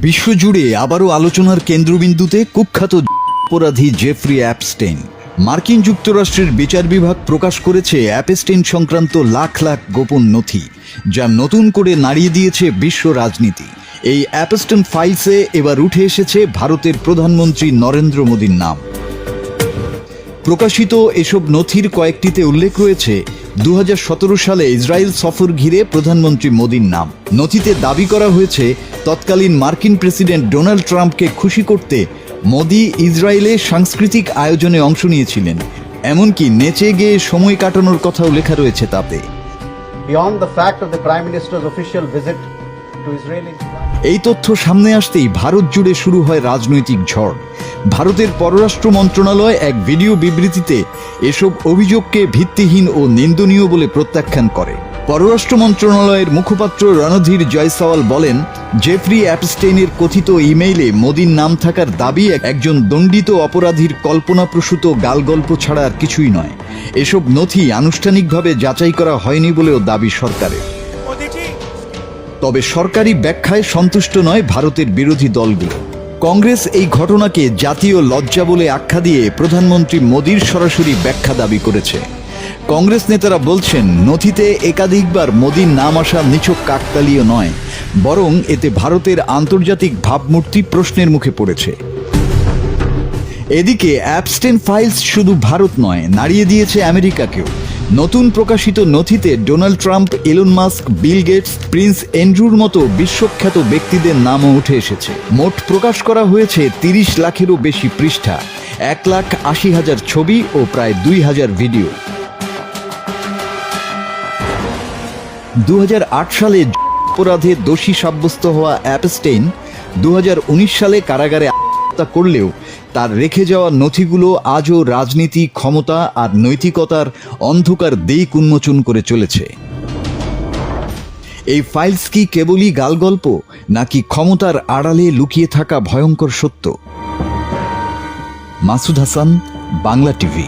বিশ্বজুড়ে আবারও আলোচনার কেন্দ্রবিন্দুতে কুখ্যাত অপরাধী জেফ্রি অ্যাপস্টেইন। মার্কিন যুক্তরাষ্ট্রের বিচার বিভাগ প্রকাশ করেছে অ্যাপস্টেইন সংক্রান্ত লাখ লাখ গোপন নথি, যা নতুন করে নাড়িয়ে দিয়েছে বিশ্ব রাজনীতি। এই অ্যাপস্টেইন ফাইলসে এবার উঠে এসেছে ভারতের প্রধানমন্ত্রী নরেন্দ্র মোদীর নাম। প্রকাশিত এসব নথির কয়েকটিতে উল্লেখ রয়েছে 2017 সালে ইসরায়েল সফর ঘিরে প্রধানমন্ত্রী মোদীর নাম। নথিতে দাবি করা হয়েছে তৎকালীন মার্কিন প্রেসিডেন্ট ডোনাল্ড ট্রাম্পকে খুশি করতে মোদী ইসরায়েলে সাংস্কৃতিক আয়োজনে অংশ নিয়েছিলেন। এমনকি নেচে গেয়ে সময় কাটানোর কথাও লেখা রয়েছে তাতে। Beyond the fact of the Prime Minister's official visit to Israel, এই তথ্য সামনে আসতেই ভারত জুড়ে শুরু হয় রাজনৈতিক ঝড়। ভারতের পররাষ্ট্র মন্ত্রণালয় এক ভিডিও বিবৃতিতে এসব অভিযোগকে ভিত্তিহীন ও নিন্দনীয় বলে প্রত্যাখ্যান করে। পররাষ্ট্র মন্ত্রণালয়ের মুখপাত্র রণধীর জয়সওয়াল বলেন, জেফ্রি অ্যাপস্টেইনের কথিত ইমেইলে মোদীর নাম থাকার দাবি একজন দণ্ডিত অপরাধীর কল্পনাপ্রসূত গালগল্প ছাড়া আর কিছুই নয়। এসব নথি আনুষ্ঠানিকভাবে যাচাই করা হয়নি বলেও দাবি সরকারের। তবে সরকারি ব্যাখ্যায় সন্তুষ্ট নয় ভারতের বিরোধী দলগুলো। কংগ্রেস এই ঘটনাকে জাতীয় লজ্জা বলে আখ্যা দিয়ে প্রধানমন্ত্রী মোদীর সরাসরি ব্যাখ্যা দাবি করেছে। কংগ্রেস নেতারা বলছেন, নথিতে একাধিকবার মোদীর নাম আসা নিছক কাকতালীয় নয়, বরং এতে ভারতের আন্তর্জাতিক ভাবমূর্তি প্রশ্নের মুখে পড়েছে। এদিকে অ্যাপস্টেইন ফাইলস শুধু ভারত নয়, নাড়িয়ে দিয়েছে আমেরিকাকেও। নতুন প্রকাশিত নথিতে Donald Trump, Elon Musk, Bill Gates, Prince অ্যান্ড্রুর মতো বিশ্বখ্যাত ব্যক্তিদের নামও উঠে এসেছে। মোট প্রকাশ করা হয়েছে 30 লাখেরও বেশি পৃষ্ঠা, 1,80,000 ছবি ও প্রায় 2,000 ভিডিও। 2008 সালে অপরাধে দোষী সাব্যস্ত হওয়া অ্যাপস্টেইন 2019 সালে কারাগারে আত্মহত্যা করলেও তার রেখে যাওয়া নথিগুলো আজও রাজনীতি, ক্ষমতা আর নৈতিকতার অন্ধকার দিক উন্মোচন করে চলেছে। এই ফাইলস কি কেবলই গালগল্প, নাকি ক্ষমতার আড়ালে লুকিয়ে থাকা ভয়ঙ্কর সত্য? মাসুদ হাসান, বাংলা টিভি।